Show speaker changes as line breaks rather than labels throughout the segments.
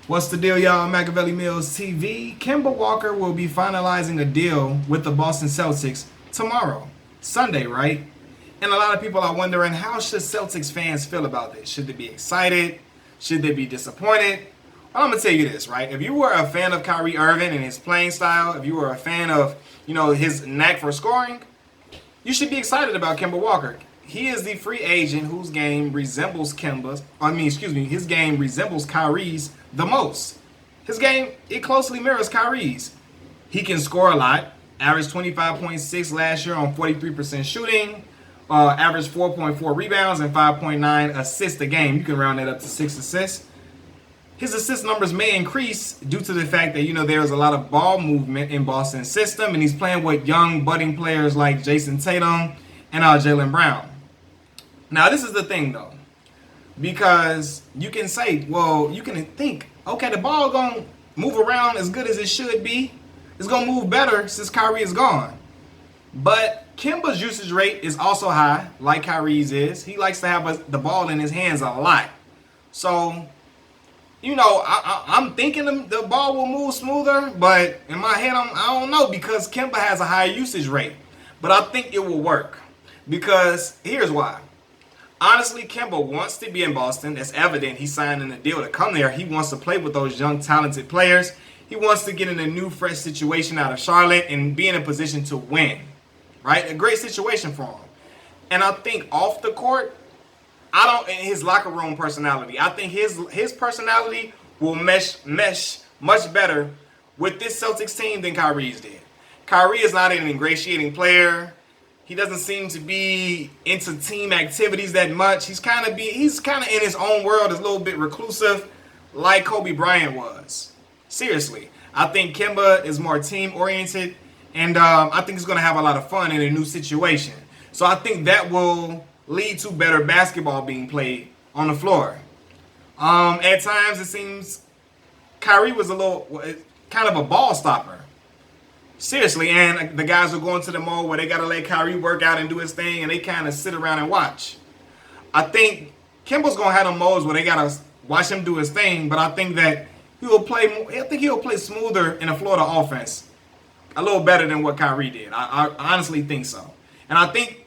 What's the deal, y'all? Machiavelli Mills TV. Kemba Walker will be finalizing a deal with the Boston Celtics tomorrow, Sunday, right? And a lot of people are wondering, how should Celtics fans feel about this? Should they be excited? Should they be disappointed? Well, I'm gonna tell you this, right? If you were a fan of Kyrie Irving and his playing style, if you were a fan of, his knack for scoring, you should be excited about Kemba Walker. He is the free agent whose game resembles his game resembles Kyrie's the most. His game, it closely mirrors Kyrie's. He can score a lot. Averaged 25.6 last year on 43% shooting. Averaged 4.4 rebounds and 5.9 assists a game. You can round that up to 6 assists. His assist numbers may increase due to the fact that, there's a lot of ball movement in Boston's system, and he's playing with young, budding players like Jason Tatum and Jaylen Brown. Now, this is the thing, though, because you can say, well, you can think, okay, the ball going to move around as good as it should be. It's going to move better since Kyrie is gone. But Kemba's usage rate is also high, like Kyrie's is. He likes to have the ball in his hands a lot. So, I'm thinking the ball will move smoother, but in my head, I don't know, because Kemba has a higher usage rate. But I think it will work, because here's why. Honestly, Kemba wants to be in Boston. It's evident he's signing a deal to come there. He wants to play with those young, talented players. He wants to get in a new, fresh situation out of Charlotte and be in a position to win. Right? A great situation for him. And I think off the court, his locker room personality, I think his personality will mesh much better with this Celtics team than Kyrie's did. Kyrie is not an ingratiating player. He doesn't seem to be into team activities that much. He's kind of in his own world, is a little bit reclusive, like Kobe Bryant was. Seriously, I think Kemba is more team oriented, and I think he's going to have a lot of fun in a new situation. So I think that will lead to better basketball being played on the floor. At times, it seems Kyrie was a little kind of a ball stopper. Seriously, and the guys are going to the mode where they got to let Kyrie work out and do his thing, and they kind of sit around and watch. I think Kemba's going to have them modes where they got to watch him do his thing, but I think that he'll play smoother in the Florida offense, a little better than what Kyrie did. I honestly think so. And I think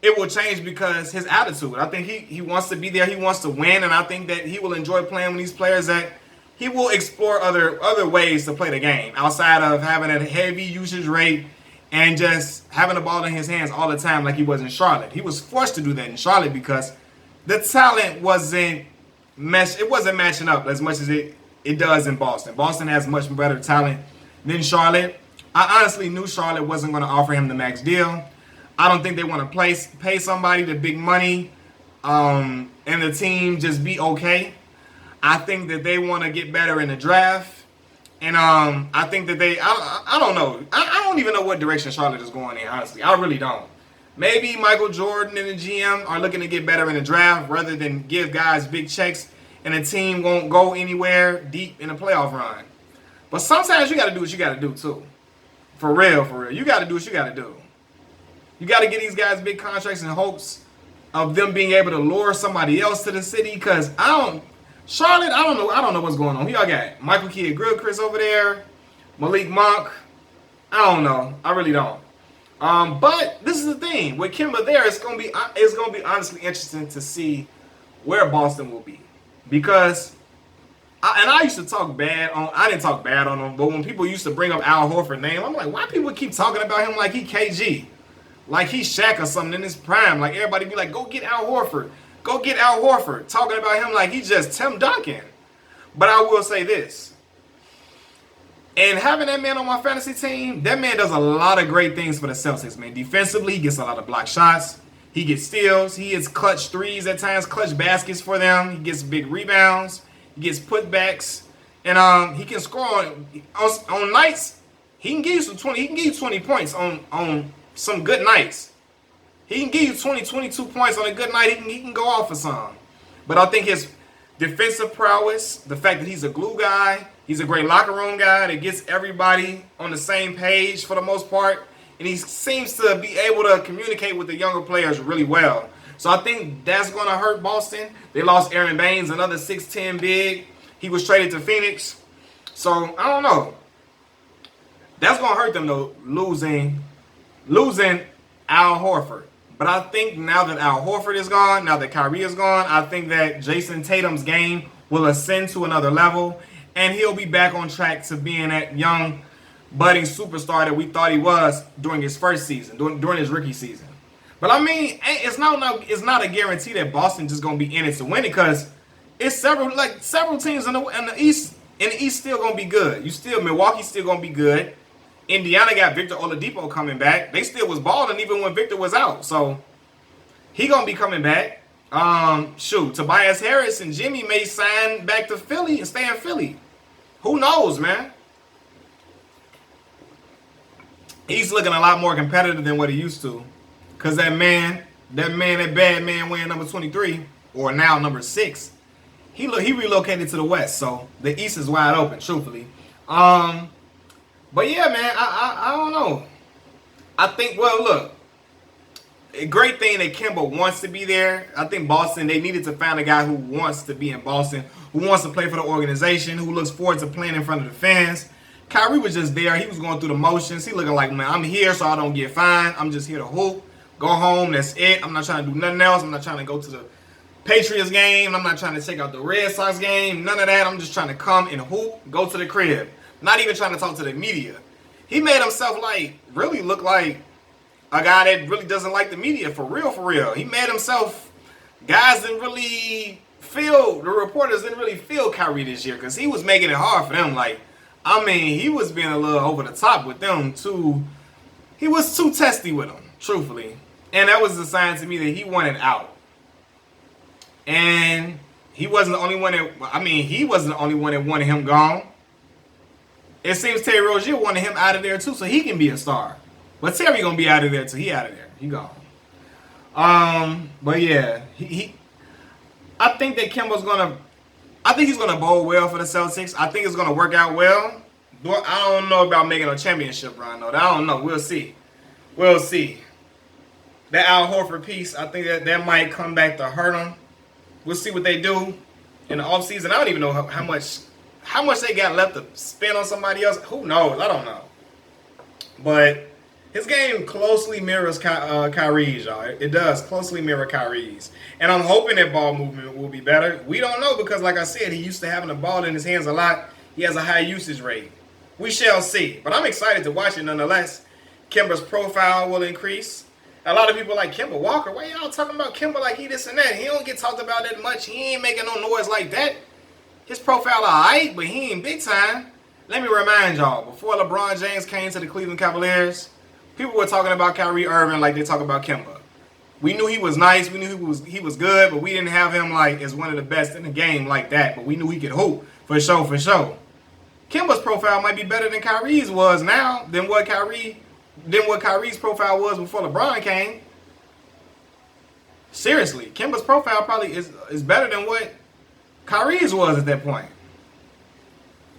it will change because his attitude. I think he wants to be there, he wants to win, and I think that he will enjoy playing with these players, that he will explore other ways to play the game outside of having a heavy usage rate and just having the ball in his hands all the time like he was in Charlotte. He was forced to do that in Charlotte because the talent wasn't matching up as much as it does in Boston. Boston has much better talent than Charlotte. I honestly knew Charlotte wasn't going to offer him the max deal. I don't think they want to pay somebody the big money and the team just be okay. I think that they want to get better in the draft. And I think that I don't know. I don't even know what direction Charlotte is going in, honestly. I really don't. Maybe Michael Jordan and the GM are looking to get better in the draft rather than give guys big checks and the team won't go anywhere deep in a playoff run. But sometimes you got to do what you got to do, too. For real. You got to do what you got to do. You got to get these guys big contracts in hopes of them being able to lure somebody else to the city, because Charlotte, I don't know what's going on. Y'all got Michael Kidd-Gilchrist over there, Malik Monk. I don't know. I really don't. But this is the thing with Kemba there. It's gonna be honestly interesting to see where Boston will be, because I used to talk bad on. I didn't talk bad on him, but when people used to bring up Al Horford's name, I'm like, why people keep talking about him like he KG, like he's Shaq or something in his prime? Like everybody be like, go get Al Horford. Go get Al Horford, talking about him like he's just Tim Duncan. But I will say this. And having that man on my fantasy team, that man does a lot of great things for the Celtics, man. Defensively, he gets a lot of block shots. He gets steals. He hits clutch threes at times, clutch baskets for them. He gets big rebounds. He gets putbacks. And he can score on nights. He can give you 20 points on some good nights. He can give you 20, 22 points on a good night. He can go off for some. But I think his defensive prowess, the fact that he's a glue guy, he's a great locker room guy that gets everybody on the same page for the most part. And he seems to be able to communicate with the younger players really well. So I think that's going to hurt Boston. They lost Aaron Baines, another 6'10 big. He was traded to Phoenix. So, I don't know. That's going to hurt them, though, losing Al Horford. But I think now that Al Horford is gone, now that Kyrie is gone, I think that Jason Tatum's game will ascend to another level, and he'll be back on track to being that young, budding superstar that we thought he was during his first season, during his rookie season. But I mean, it's not a guarantee that Boston just gonna be in it to win it, because it's several teams in the East. In the East, still gonna be good. Milwaukee's still gonna be good. Indiana got Victor Oladipo coming back. They still was balling even when Victor was out. So he gonna be coming back. Tobias Harris and Jimmy may sign back to Philly and stay in Philly. Who knows, man? He's looking a lot more competitive than what he used to. Cause that bad man wearing number 23, or now number 6, he relocated to the West. So the East is wide open, truthfully. But yeah, man, I don't know. I think, well, look, a great thing that Kemba wants to be there. I think Boston, they needed to find a guy who wants to be in Boston, who wants to play for the organization, who looks forward to playing in front of the fans. Kyrie was just there. He was going through the motions. He looking like, man, I'm here so I don't get fined. I'm just here to hoop, go home, that's it. I'm not trying to do nothing else. I'm not trying to go to the Patriots game. I'm not trying to check out the Red Sox game. None of that. I'm just trying to come and hoop, go to the crib. Not even trying to talk to the media. He made himself really look like a guy that really doesn't like the media, for real. He made himself, the reporters didn't really feel Kyrie this year, because he was making it hard for them. He was being a little over the top with them too. He was too testy with them, truthfully. And that was a sign to me that he wanted out. And he wasn't the only one that wanted him gone. It seems Terry Rozier wanted him out of there too, so he can be a star. But Terry gonna be out of there till he out of there. He gone. But yeah, I think that he's gonna bowl well for the Celtics. I think it's gonna work out well. I don't know about making a championship run though. I don't know. We'll see. That Al Horford piece, I think that might come back to hurt him. We'll see what they do in the offseason. I don't even know how much they got left to spend on somebody else. Who knows? I don't know. But his game closely mirrors Kyrie's, y'all. It does closely mirror Kyrie's. And I'm hoping that ball movement will be better. We don't know, because like I said, he used to having the ball in his hands a lot. He has a high usage rate. We shall see. But I'm excited to watch it nonetheless. Kemba's profile will increase. A lot of people like Kemba Walker. Why y'all talking about Kemba like he this and that? He don't get talked about that much. He ain't making no noise like that. His profile alright, but he ain't big time. Let me remind y'all, before LeBron James came to the Cleveland Cavaliers, people were talking about Kyrie Irving like they talk about Kemba. We knew he was nice, we knew he was good, but we didn't have him as one of the best in the game like that. But we knew he could hoop for sure. Kemba's profile might be better than Kyrie's was now than what Kyrie's profile was before LeBron came. Seriously, Kemba's profile probably is better than what Kyrie's was at that point.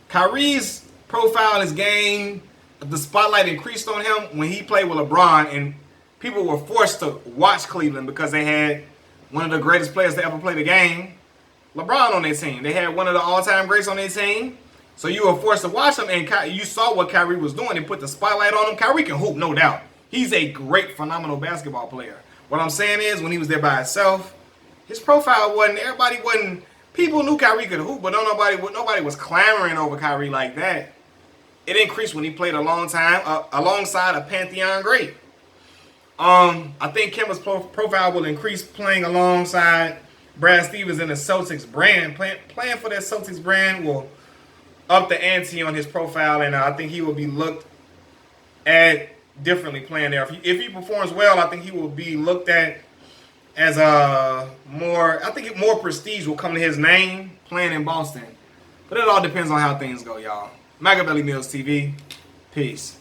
Kyrie's profile, his game, the spotlight increased on him when he played with LeBron, and people were forced to watch Cleveland because they had one of the greatest players to ever play the game, LeBron, on their team. They had one of the all-time greats on their team, so you were forced to watch him, and you saw what Kyrie was doing and put the spotlight on him. Kyrie can hoop, no doubt. He's a great, phenomenal basketball player. What I'm saying is, when he was there by himself, his profile wasn't. People knew Kyrie could hoop, but nobody was clamoring over Kyrie like that. It increased when he played a long time alongside a Pantheon great. I think Kemba's profile will increase playing alongside Brad Stevens in the Celtics brand. Playing for that Celtics brand will up the ante on his profile, and I think he will be looked at differently playing there. If he performs well, I think he will be looked at as more prestige will come to his name playing in Boston. But it all depends on how things go, y'all. Machiavelli Mills TV. Peace.